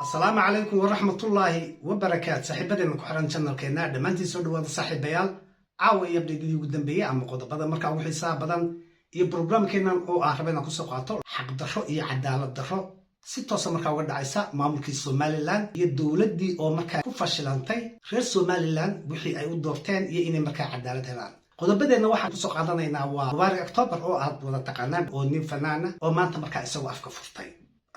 السلام عليكم ورحمة الله وبركاته. صاحبتنا كحران channel كنا دمانتي سو dhawaada saaxiibayaal caawa iyo abdeedii ugu dambeeyay ama qodobada marka uu xisaab badan iyo barnaamijkeena oo ah rabena ku soo qaato xaq darro iyo cadaalad darro si toos ah marka uga dhacaysa maamulkii Somaliland iyo dawladii oo marka ku fashilantay reer Somaliland wixii ay u doorteen iyo inay marka cadaalad helaan. qodobadeena waxaan ku soo qaadanaynaa waa Mubarak October oo aad wada taqaanaan oo nin fanaana oo maanta marka isagoo afka furtay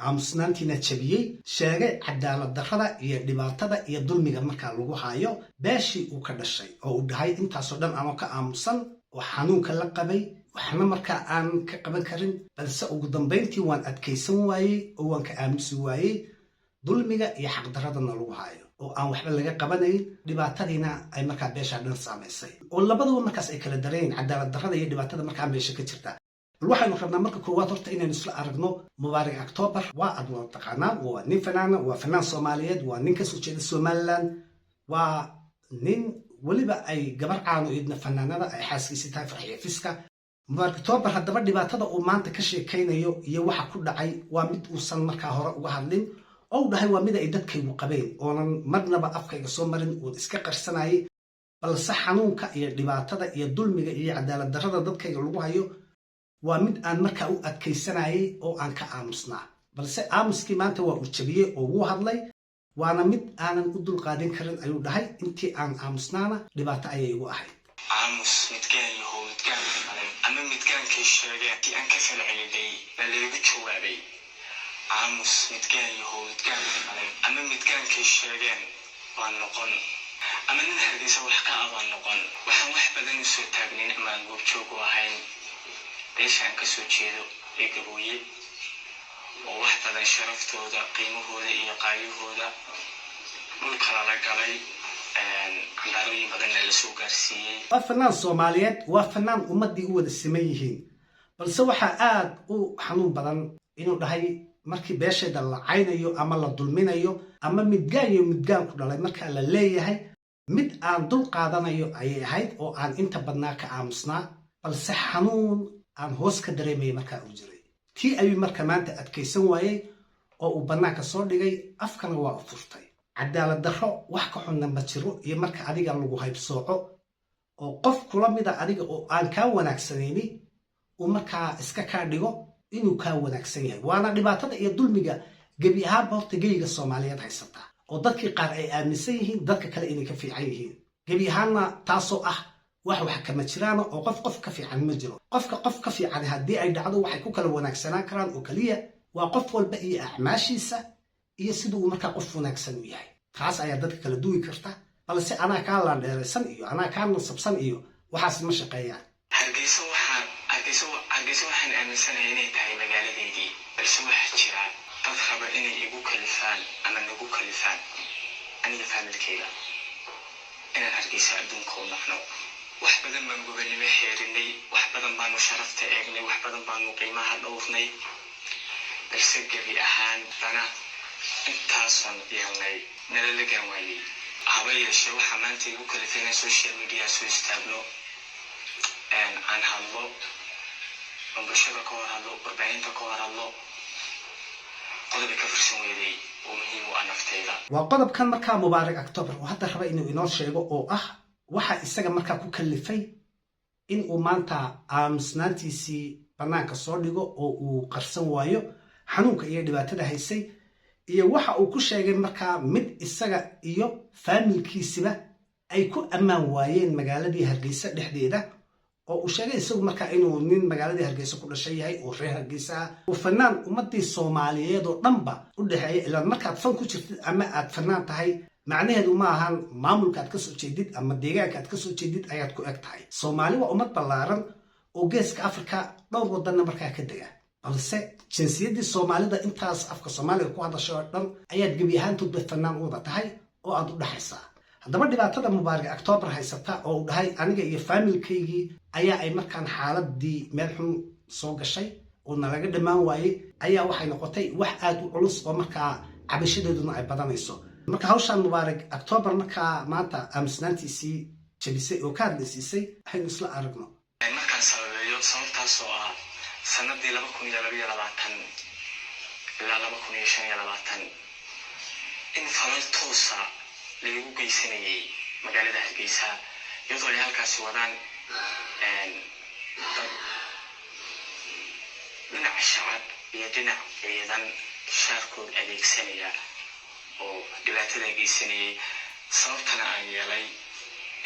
aamusnaantiina jabiyey sheegay cadaalad darrada iyo dhibaatada iyo dulmiga marka lagu haayo beeshii uu ka dhashay oo uu dhahay intaasoo dhan ama ka aamusan oo xanuunka la qabay waxna marka aan ka qaban karin balse ugu dambeyntii waan adkaysan waayey oo waan ka aamusi waayey dulmiga iyo xaq darradana lagu haayo oo aan waxba laga qabanayn dhibaatadiina ay marka beesha dhan saameysay oo labaduba markaas ay kala dareen cadaalad darrada iyo dhibaatada marka meesha ka jirta waxaynu rabnaa marka koowaad horta inaynu isla aragno Mubarak October waa ad wada taqaanaa waa nin fanaana waa fanaan Soomaaliyeed waa nin ka soo jeeda Somaliland waa nin waliba ay gabar caan u idna fanaanada ay xaaskiisa tahay Farxiyo Fiska. Mubarak October haddaba dhibaatada uu maanta ka sheekaynayo iyo waxa ku dhacay waa mid uusan markaa hore uga hadlin oo dhahay waa mid ay dadkaygu qabeen oonan marnaba afkayga soo marin oo iska qarsanayay balse xanuunka iyo dhibaatada iyo dulmiga iyo cadaalad darrada dadkayga lagu hayo waa mid aan markaa u adkaysanayay oo aan ka aamusnaa balse aamuskii maanta waa uu jabiyey oo wuu hadlay waana mid aanan u dulqaadin karin ayuu dhahay intii aan aamusnaana dhibaato ayay igu ahayd aamus midgaan yahow midgaan qalay ama midgaankay sheegeen tii aan ka falceliyay baa leegu jawaabay aamus midgaan yahow midgaan qalay ama midgaankay sheegeen waan noqon ama nin hargeysa wax ka abaan noqon waxaan wax badan u soo taagnin ama aan goobjoog u ahayn beeshaan ka soo jeedo ee gabooye oo wax badan sharaftooda qiimahooda iyo qaayahooda dhulka lala galay cambaarooyin badanna la soo gaarsiiyey. waa fanaan Soomaaliyeed waa fanaan ummadii u wada siman yihiin balse waxaa aad u xanuun badan inuu dhahay markii beesheeda la caynayo ama la dulminayo ama midgaan ku dhalay marka la leeyahay mid aan dul qaadanayo ayay ahayd oo aan inta badnaa ka aamusnaa balse xanuun aan hoos ka dareemay marka uu jiray tii ayuu marka maanta adkaysan waayey oo uu bannaanka soo dhigay afkana waa u furtay cadaalad darro wax ka xunna ma jiro iyo marka adiga lagu haybsooco oo qof kula mida adiga oo aan kaa wanaagsanayni uu markaa iska kaa dhigo inuu kaa wanaagsan yahay waana dhibaatada iyo dulmiga gebi ahaanba horta geyga Soomaaliyeed haysata oo dadkii qaar ay aaminsan yihiin dadka kale inay ka fiican yihiin gebi ahaanna taasoo ah wax kama jiraan oo qof ka fiican ma jiro qof ka fiican hadii ay dhacdo waxay ku kala wanaagsanaan karaan oo kaliya waa qof walba iyo acmaashiisa iyo sidoo uu markaa qof wanaagsan u yahay taas ayaa dadka kala duwi karta balse ana ka la dheeraysan iyo ana ka nasabsan iyo waxaas ma shaqeeyaan. Hargeysa waxaan aaminsanahay inay tahay magaaladeedii balse waxa jira dad raba inay igu kalifaan ama nagu kalifaan aniga familkeyga inaan Hargeysa adduunka u naqno wax badan baan gobonimo xeerinay wax badan baanu sharafta eegnay wax badan baanu qiimaha dhowrnay balse gebi ahaan dana intaasan yeelnay nala lagaan waayey haba yeeshee waxaa maanta igu kalifayna social media soo istaagno aan hadlo bulshada ka hor hadlo warbaahinta ka hor hadlo qodob ka firsan weeyay oo muhiim u ah naftayda waa qodobkan markaa Mubarak October oo hadda raba inuu inoo sheego oo ah waxa isaga markaa ku kalifay in uu maanta aamusnaantiisii bannaanka soo dhigo oo uu qarsan waayo xanuunka iyo dhibaatada haysay iyo waxa uu ku sheegay markaa mid isaga iyo familkiisiba ay ku ammaan waayeen magaaladii Hargeysa dhexdeeda oo uu sheegay isagu markaa inuu nin magaaladii Hargeysa ku dhashay yahay oo reer Hargeysa oo fanaan ummadii Soomaaliyeed oo dhanba u dhaxeeyay ilaa markaad fan ku jirtid ama aad fanaan tahay macnaheedu ma ahan maamulka aad ka soo jeedid ama deegaanka aad ka soo jeedid ayaad ku eg tahay Soomaali waa ummad ballaaran oo geeska Afrika dhowr wadan markaa ka dega balse jinsiyadii Soomaalida intaas afka Soomaaliga ku hadasho dhan ayaad gebi ahaantood fanaan u wada tahay oo aad u dhaxaysaa. haddaba dhibaatada Mubarak October haysata oo uu dhahay aniga iyo familkaygii ayaa ay markaan xaaladii meel xun soo gashay oo nalaga dhamaan waayey ayaa waxay noqotay wax aad u culus oo markaa cabashadeeduna ay badanayso marka hawshan Mubarak October markaa maanta aamusnaantiisii jabisay oo ka hadlaysiisay waxaynu isla aragno markaan sababeeyo sababtaas oo ah sanadii 2022 ilaa 2025 in falal toosa lagu geysanayay magaalada Hargeysa iyadoo ay halkaasi wadaan dad dhinac shacab iyo dhinac ciidan shaarkood adeegsanaya oo dhibaatada geysanayay sababtana aan yeelay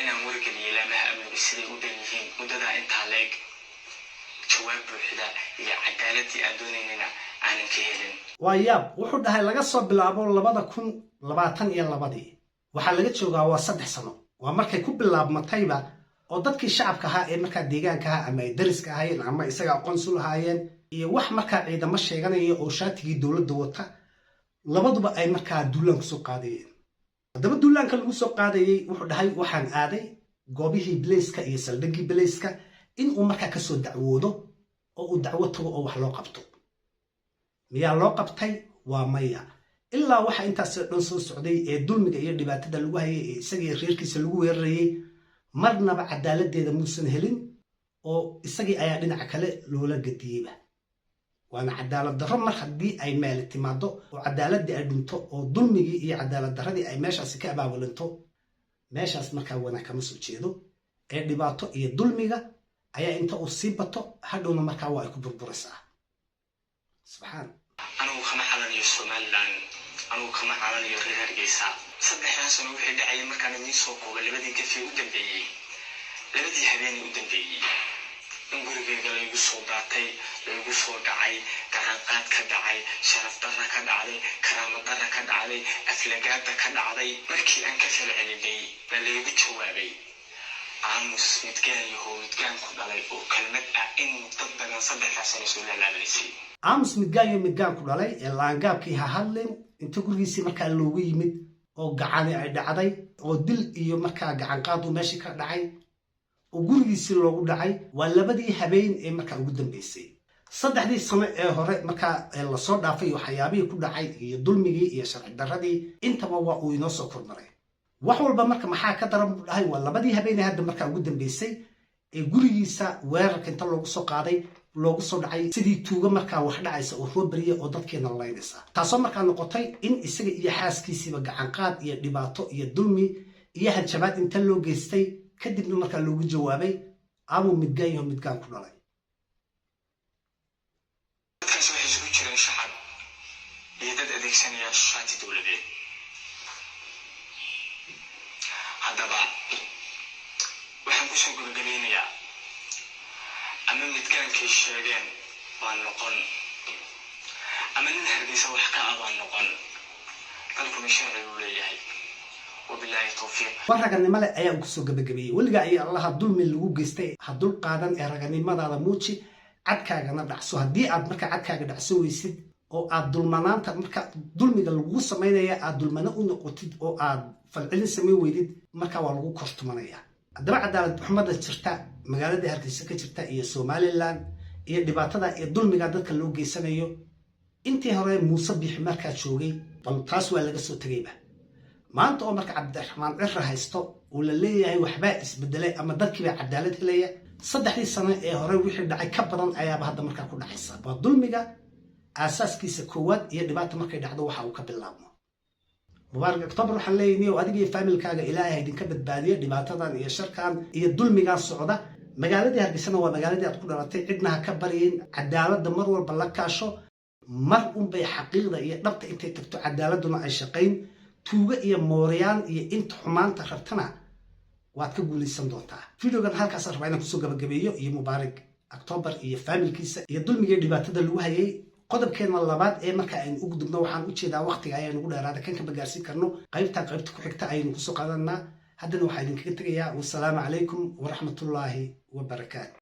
inaan wargeliyay laamaha amniga siday u dhan yihiin muddada intaa leeg jawaab buuxda iyo cadaaladii aan doonaynana aanan ka helin waa yaab wuxuu dhahay laga soo bilaabo 2022 waxaa laga joogaa waa 3 sano waa markay ku bilaabmatayba oo dadkii shacabka ahaa ee markaa deegaanka ahaa ama ay dariska ahaayeen ama isaga aqoonsul ahaayeen iyo wax markaa ciidamo sheeganaya oo shaatigii dowladda wata labaduba ay markaa duulaan kusoo qaadayeen haddaba duulaanka lagu soo qaadayay wuxuu dhahay waxaan aaday goobihii bilayska iyo saldhiggii bilayska in uu markaa ka soo dacwoodo oo uu dacwo tago oo wax loo qabto miyaa loo qabtay waa maya ilaa waxa intaas dhan soo socday ee dulmiga iyo dhibaatada lagu hayay ee isagii reerkiisa lagu weerarayay marnaba cadaaladeeda muusan helin oo isagii ayaa dhinaca kale loola gadiyeyba waana cadaalad darro mar haddii ay meel timaado oo cadaaladii ay dhunto oo dulmigii iyo cadaalad darradii ay meeshaasi ka abaabulinto meeshaas markaa wanaag kama soo jeedo ee dhibaato iyo dulmiga ayaa inta uu sii bato hadhowna markaa waa ay ku burburaysaa subxaan anigu kama calanayo Somaliland anigu kama calanayo reer Hargeysa 3 sano wixii dhacay markaan idin soo koobay labadii gafi u dambeeyay labadii habeen u dambeeyay in gurigeyga lagu soo daatay lagu soo dhacay gacan qaad ka dhacay sharaf darra ka dhacday karaamo darra ka dhacday aflagaada ka dhacday markii aan ka falcelinay baa lagu jawaabay aamus midgaan ku dhalay oo kalmad ah in dad badan 3 sano soo laalaabaysay aamus midgaan ku dhalay ee laangaabkii ha hadleen inta gurigiisii markaa loogu yimid oo gacani ay dhacday oo dil iyo markaa gacan qaadu meeshii ka dhacay oo gurigiisii loogu dhacay waa labadii habeen ee markaa ugu dambeysay 3 sano ee hore markaa la soo dhaafay waxyaabihii ku dhacay iyo dulmigii iyo sharci darradii intaba waa uu inoo soo kormaray wax walba marka maxaa ka daran buu dhahay waa labadii habeen ee hadda markaa ugu dambeysay ee gurigiisa weerarka inta loogu soo qaaday loogu soo dhacay sidii tuuga markaa wax dhacaysa oo roobariya oo dadkeena laynaysa taasoo markaa noqotay in isaga iyo xaaskiisiiba gacan qaad iyo dhibaato iyo dulmi iyo hanjabaad inta loo geystay kadibna markaa loogu jawaabay aamuu midgaan ku dhalay dadkaas waxay isugu jireen shacab iyo dad adeegsanaya shaati dowladeed haddaba waxaan kusoo gabagabeynayaa ama midgaankay sheegeen waan noqon ama nin Hargeysa wax ka abaan noqon dalkuna sharci uu leeyahay wabilaahi tawfiiq waraganimo leh ayaa ku soo gabagabeeyay waliga ay allaha dulmi lagu geystay hadul qaadan ee raganimadaada muuji cadkaagana dhacso haddii aad markaa cadkaaga dhacso weysid oo aad dulmanaanta marka dulmiga lagu sameynaya aad dulmana u noqotid oo aad falcelin sameyn weydid markaa waa lagu kortumanaya haddaba cadaalad xumada jirta magaalada Hargeysa ka jirta iyo Somaliland iyo dhibaatada iyo dulmiga dadka loo geysanayo intii hore Muuse Biixi markaa joogay bal taas waa laga soo tagayba maanta oo marka Cabdiraxmaan Cirra haysto oo la leeyahay waxba isbedelay ama dadkii cadaalad helaya 3 sano ee hore wixii dhacay ka badan ayaa hadda markaa ku dhacaysa waa dulmiga asaaskiisa koowaad iyo dhibaato markay dhacdo waxa uu ka bilaabmo مبارك أكتوبر وحليني وأديك فاميل كاجا إلهي هيدين كبد بادية دبعتها هي شركان هي الدول ميجان الصعودة مجالدي هالبسنة ومجالدي هتكون رتي عندنا كبرين عدالة دمر والبلاكاشو مر بحقيقة هي نبت أنت تكتو عدالة دون أي شقين توجا هي موريان هي أنت حمان تخرتنا واتكقول لي صندوقها فيديو كان هالك أصر بينك سوق بالجبيو هي مبارك أكتوبر هي فاميل كيسة هي الدول ميجان دبعتها اللي هي قدب كنا اللباد marka ay ugu dubno waxaan u jeedaa waqtiga ayaan ugu dheeraada kan ka bagaarsi karno qaybta ku xigta ayaan ku soo qaadanaa haddana waxaan idin kaga tagayaa wassalaamu calaykum wa rahmatullaahi wa barakaatuh